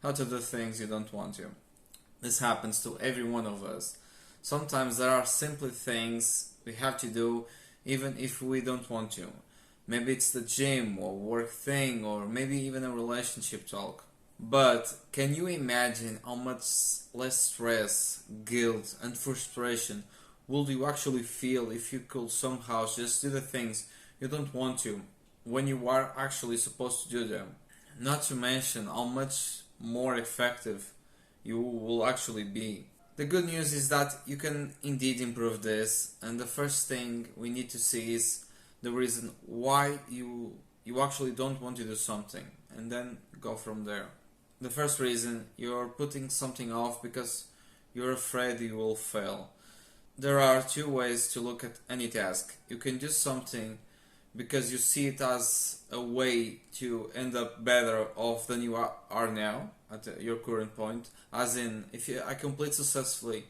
how to do things you don't want to. This happens to every one of us. Sometimes there are simply things we have to do even if we don't want to. Maybe it's the gym or work thing or maybe even a relationship talk. But can you imagine how much less stress, guilt, and frustration would you actually feel if you could somehow just do the things you don't want to when you are actually supposed to do them? Not to mention how much more effective you will actually be. The good news is that you can indeed improve this, and the first thing we need to see is the reason why you actually don't want to do something, and then go from there. The first reason, you're putting something off because you're afraid you will fail. There are two ways to look at any task. You can do something because you see it as a way to end up better off than you are now at your current point. As in, if I complete successfully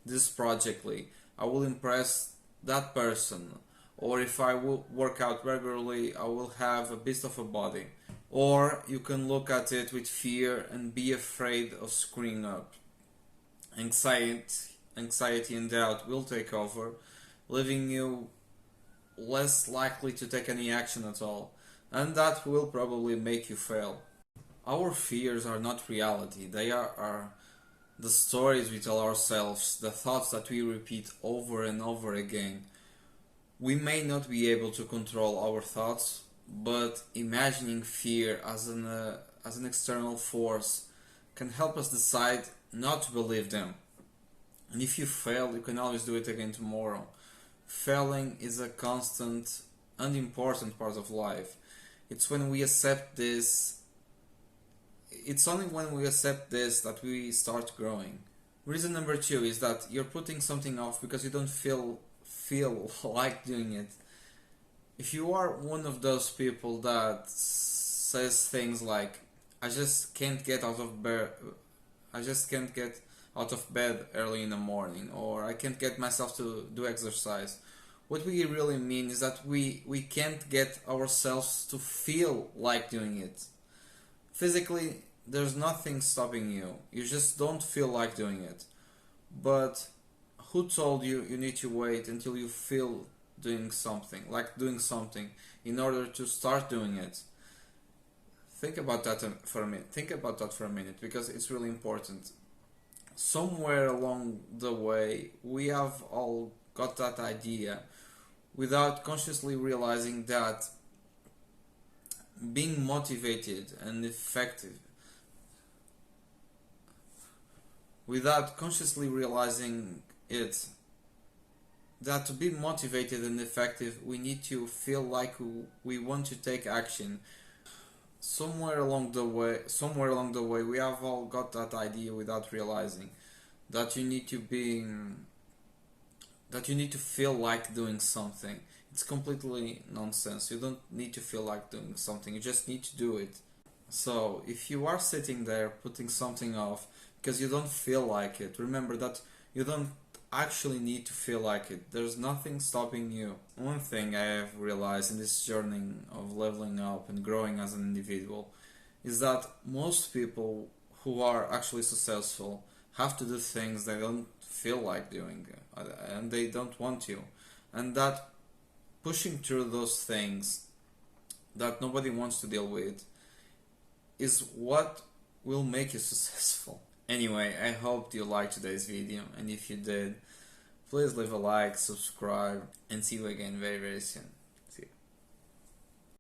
this projectly, I will impress that person. Or if I will work out regularly, I will have a beast of a body. Or you can look at it with fear and be afraid of screwing up. Anxiety and doubt will take over, leaving you less likely to take any action at all, and that will probably make you fail. Our fears are not reality, they are the stories we tell ourselves, the thoughts that we repeat over and over again. We may not be able to control our thoughts, but imagining fear as an external force can help us decide not to believe them. And if you fail, you can always do it again tomorrow. Failing is a constant and important part of life. It's when we accept this, it's only when we accept this that we start growing. Reason number two is that you're putting something off because you don't feel like doing it. If you are one of those people that says things like, I just can't get out of bed, I just can't get out of bed early in the morning, or I can't get myself to do exercise. What we really mean is that we can't get ourselves to feel like doing it. Physically, there's nothing stopping you. You just don't feel like doing it. But who told you you need to wait until you feel doing something, in order to start doing it? Think about that for a minute. Think about that for a minute because it's really important. Somewhere along the way, we have all got that idea without consciously realizing that being motivated and effective, without consciously realizing it, that to be motivated and effective, we need to feel like we want to take action. Somewhere along the way, we have all got that idea without realizing that you need to feel like doing something. It's completely nonsense. You don't need to feel like doing something. You just need to do it. So if you are sitting there putting something off because you don't feel like it, remember that you don't actually need to feel like it. There's nothing stopping you. One thing I have realized in this journey of leveling up and growing as an individual is that most people who are actually successful have to do things they don't feel like doing, and they don't want to. And that pushing through those things that nobody wants to deal with is what will make you successful. Anyway, I hope you liked today's video, and if you did, please leave a like, subscribe, and see you again very soon.